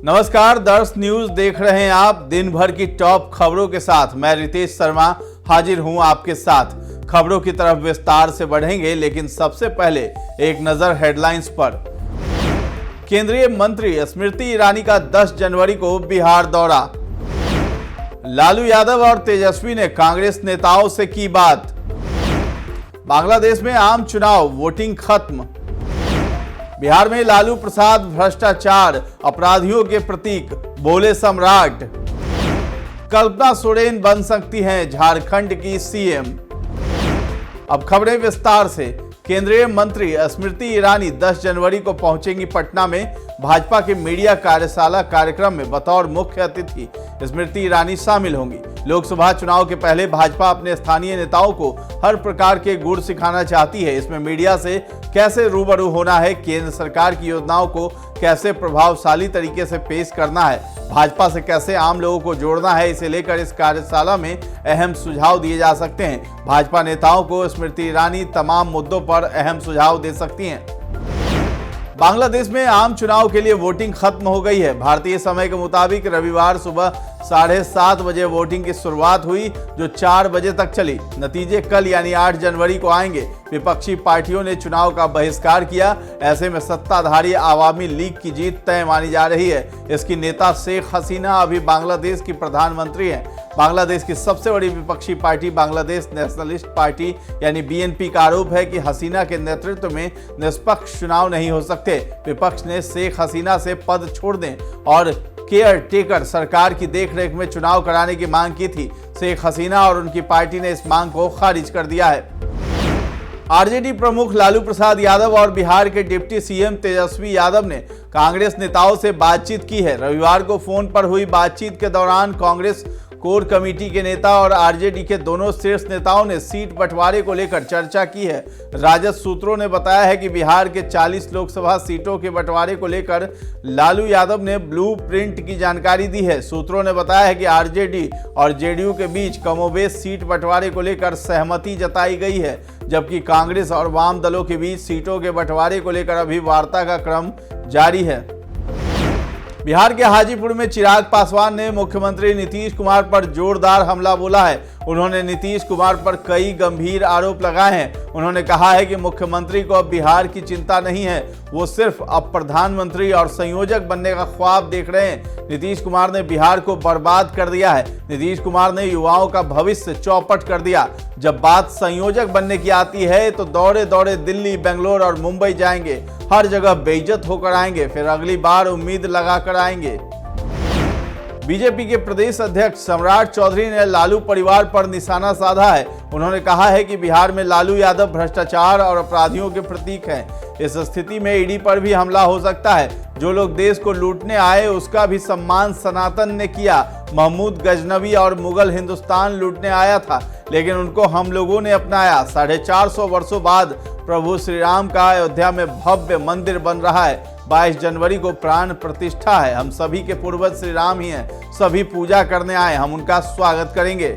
नमस्कार, दर्श न्यूज देख रहे हैं आप। दिन भर की टॉप खबरों के साथ मैं रितेश शर्मा हाजिर हूं आपके साथ। खबरों की तरफ विस्तार से बढ़ेंगे, लेकिन सबसे पहले एक नजर हेडलाइंस पर। केंद्रीय मंत्री स्मृति ईरानी का 10 जनवरी को बिहार दौरा। लालू यादव और तेजस्वी ने कांग्रेस नेताओं से की बात। बांग्लादेश में आम चुनाव, वोटिंग खत्म। बिहार में लालू प्रसाद भ्रष्टाचार अपराधियों के प्रतीक, बोले सम्राट। कल्पना सोरेन बन सकती हैं झारखंड की सीएम। अब खबरें विस्तार से। केंद्रीय मंत्री स्मृति ईरानी 10 जनवरी को पहुंचेंगी पटना में। भाजपा के मीडिया कार्यशाला कार्यक्रम में बतौर मुख्य अतिथि स्मृति ईरानी शामिल होंगी। लोकसभा चुनाव के पहले भाजपा अपने स्थानीय नेताओं को हर प्रकार के गुर सिखाना चाहती है। इसमें मीडिया से कैसे रूबरू होना है, केंद्र सरकार की योजनाओं को कैसे प्रभावशाली तरीके से पेश करना है, भाजपा से कैसे आम लोगों को जोड़ना है, इसे लेकर इस कार्यशाला में अहम सुझाव दिए जा सकते हैं। भाजपा नेताओं को स्मृति ईरानी तमाम मुद्दों पर अहम सुझाव दे सकती हैं। बांग्लादेश में आम चुनाव के लिए वोटिंग खत्म हो गई है। भारतीय समय के मुताबिक रविवार सुबह 7:30 बजे वोटिंग की शुरुआत हुई, जो 4 बजे तक चली। नतीजे कल यानी 8 जनवरी को आएंगे। विपक्षी पार्टियों ने चुनाव का बहिष्कार किया। ऐसे में सत्ताधारी आवामी लीग की जीत तय मानी जा रही है। इसकी नेता शेख हसीना अभी बांग्लादेश की प्रधानमंत्री हैं। बांग्लादेश की सबसे बड़ी विपक्षी पार्टी बांग्लादेश नेशनलिस्ट पार्टी यानी बीएनपी का आरोप है कि हसीना के नेतृत्व में निष्पक्ष चुनाव नहीं हो सकते। विपक्ष ने शेख हसीना से पद छोड़ दें और केयर टेकर सरकार की देखरेख में चुनाव कराने की मांग की थी। शेख हसीना और उनकी पार्टी ने इस मांग को खारिज कर दिया है। आरजेडी प्रमुख लालू प्रसाद यादव और बिहार के डिप्टी सीएम तेजस्वी यादव ने कांग्रेस नेताओं से बातचीत की है। रविवार को फोन पर हुई बातचीत के दौरान कांग्रेस कोर कमेटी के नेता और आरजेडी के दोनों शीर्ष नेताओं ने सीट बंटवारे को लेकर चर्चा की है। राजद सूत्रों ने बताया है कि बिहार के 40 लोकसभा सीटों के बंटवारे को लेकर लालू यादव ने ब्लूप्रिंट की जानकारी दी है। सूत्रों ने बताया है कि आरजेडी और जेडीयू के बीच कमोबेश सीट बंटवारे को लेकर सहमति जताई गई है, जबकि कांग्रेस और वाम दलों के बीच सीटों के बंटवारे को लेकर अभी वार्ता का क्रम जारी है। बिहार के हाजीपुर में चिराग पासवान ने मुख्यमंत्री नीतीश कुमार पर जोरदार हमला बोला है। उन्होंने नीतीश कुमार पर कई गंभीर आरोप लगाए हैं। उन्होंने कहा है कि मुख्यमंत्री को अब बिहार की चिंता नहीं है, वो सिर्फ अब प्रधानमंत्री और संयोजक बनने का ख्वाब देख रहे हैं। नीतीश कुमार ने बिहार को बर्बाद कर दिया है। नीतीश कुमार ने युवाओं का भविष्य चौपट कर दिया। जब बात संयोजक बनने की आती है तो दौड़े दौड़े दिल्ली, बेंगलोर और मुंबई जाएंगे, हर जगह बेइज्जत होकर आएंगे, फिर अगली बार उम्मीद लगाकर आएंगे। बीजेपी के प्रदेश अध्यक्ष सम्राट चौधरी ने लालू परिवार पर निशाना साधा है। उन्होंने कहा है कि बिहार में लालू यादव भ्रष्टाचार और अपराधियों के प्रतीक हैं। इस स्थिति में ईडी पर भी हमला हो सकता है। जो लोग देश को लूटने आए उसका भी सम्मान सनातन ने किया। महमूद गजनवी और मुगल हिंदुस्तान लूटने आया था, लेकिन उनको हम लोगों ने अपनाया। 450 वर्षों बाद प्रभु श्री राम का अयोध्या में भव्य मंदिर बन रहा है। 22 जनवरी को प्राण प्रतिष्ठा है। हम सभी के पूर्वज श्री राम ही हैं। सभी पूजा करने आए, हम उनका स्वागत करेंगे।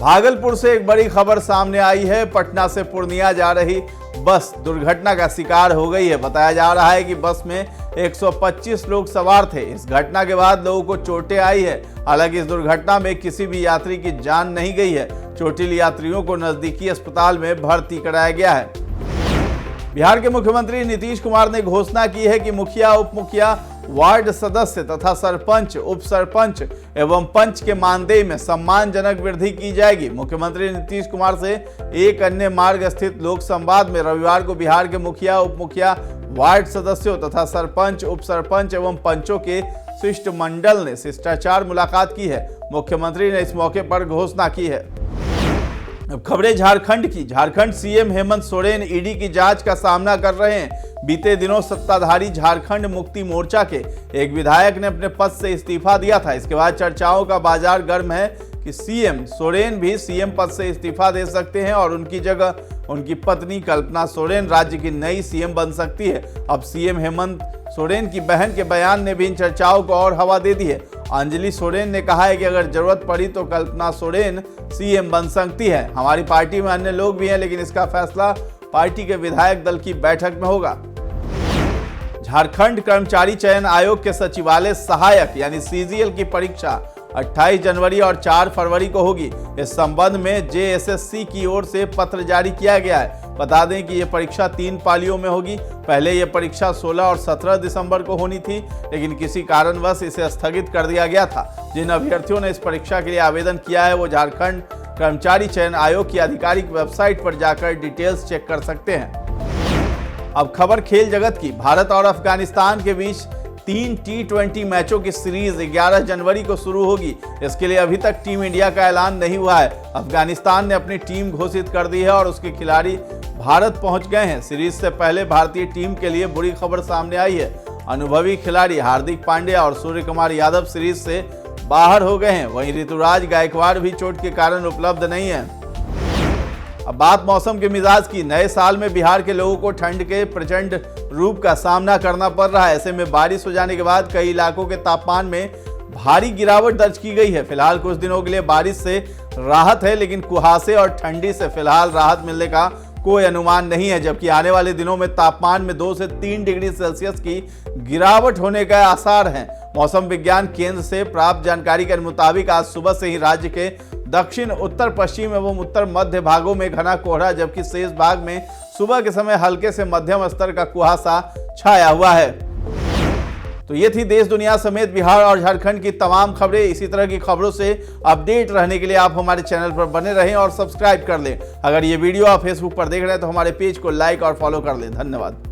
भागलपुर से एक बड़ी खबर सामने आई है। पटना से पूर्णिया जा रही बस दुर्घटना का शिकार हो गई है। बताया जा रहा है कि बस में 125 लोग सवार थे। इस घटना के बाद लोगों को चोटें आई है। हालांकि इस दुर्घटना में किसी भी यात्री की जान नहीं गई है। चोटिल यात्रियों को नजदीकी अस्पताल में भर्ती कराया गया है। बिहार के मुख्यमंत्री नीतीश कुमार ने घोषणा की है कि मुखिया, उप मुखिया, वार्ड सदस्य तथा सरपंच, उप सरपंच एवं पंच के मानदेय में सम्मानजनक वृद्धि की जाएगी। मुख्यमंत्री नीतीश कुमार से एक अन्य मार्ग स्थित लोक संवाद में रविवार को बिहार के मुखिया, उप मुखिया, वार्ड सदस्यों तथा सरपंच, उप सरपंच एवं पंचों के शिष्टमंडल ने शिष्टाचार मुलाकात की है। मुख्यमंत्री ने इस मौके पर घोषणा की है। अब खबरें झारखंड की। झारखंड सीएम हेमंत सोरेन ईडी की जांच का सामना कर रहे हैं। बीते दिनों सत्ताधारी झारखंड मुक्ति मोर्चा के एक विधायक ने अपने पद से इस्तीफा दिया था। इसके बाद चर्चाओं का बाजार गर्म है कि सीएम सोरेन भी सीएम पद से इस्तीफा दे सकते हैं और उनकी जगह उनकी पत्नी कल्पना सोरेन राज्य की नई सीएम बन सकती है। अब सीएम हेमंत सोरेन की बहन के बयान ने भी इन चर्चाओं को और हवा दे दी है। अंजलि सोरेन ने कहा है कि अगर जरूरत पड़ी तो कल्पना सोरेन सीएम बन सकती है। हमारी पार्टी में अन्य लोग भी हैं, लेकिन इसका फैसला पार्टी के विधायक दल की बैठक में होगा। झारखंड कर्मचारी चयन आयोग के सचिवालय सहायक यानी सीजीएल की परीक्षा 28 जनवरी और 4 फरवरी को होगी। इस संबंध में जेएसएससी की ओर से पत्र जारी किया गया है। बता दें कि यह परीक्षा 3 पालियों में होगी। पहले यह परीक्षा 16 और 17 दिसंबर को होनी थी, लेकिन किसी कारणवश इसे स्थगित कर दिया गया था। जिन अभ्यर्थियों ने इस परीक्षा के लिए आवेदन किया है वो झारखंड कर्मचारी चयन आयोग की आधिकारिक वेबसाइट पर जाकर डिटेल्स चेक कर सकते हैं। अब खबर खेल जगत की। भारत और अफगानिस्तान के बीच 3 T20 मैचों की सीरीज 11 जनवरी को शुरू होगी। इसके लिए अभी तक टीम इंडिया का ऐलान नहीं हुआ है। अफगानिस्तान ने अपनी टीम घोषित कर दी है और उसके खिलाड़ी भारत पहुंच गए हैं। सीरीज से पहले भारतीय टीम के लिए बुरी खबर सामने आई है। अनुभवी खिलाड़ी हार्दिक पांड्या और सूर्य कुमार यादव सीरीज से बाहर हो गए हैं। वहीं ऋतुराज गायकवाड़ भी चोट के कारण उपलब्ध नहीं है। अब बात मौसम के मिजाज की। नए साल में बिहार के लोगों को ठंड के प्रचंड रूप का सामना करना पड़ रहा है। ऐसे में बारिश हो जाने के बाद कई इलाकों के तापमान में भारी गिरावट दर्ज की गई है। फिलहाल कुछ दिनों के लिए बारिश से राहत है, लेकिन कुहासे और ठंडी से फिलहाल राहत मिलने का कोई अनुमान नहीं है। जबकि आने वाले दिनों में तापमान में 2 से 3 डिग्री सेल्सियस की गिरावट होने का आसार है। मौसम विज्ञान केंद्र से प्राप्त जानकारी के मुताबिक आज सुबह से ही राज्य के दक्षिण, उत्तर पश्चिम एवं उत्तर मध्य भागों में घना कोहरा, जबकि शेष भाग में सुबह के समय हल्के से मध्यम स्तर का कुहासा छाया हुआ है। तो ये थी देश दुनिया समेत बिहार और झारखंड की तमाम खबरें। इसी तरह की खबरों से अपडेट रहने के लिए आप हमारे चैनल पर बने रहें और सब्सक्राइब कर लें। अगर ये वीडियो आप फेसबुक पर देख रहे हैं तो हमारे पेज को लाइक और फॉलो कर लें। धन्यवाद।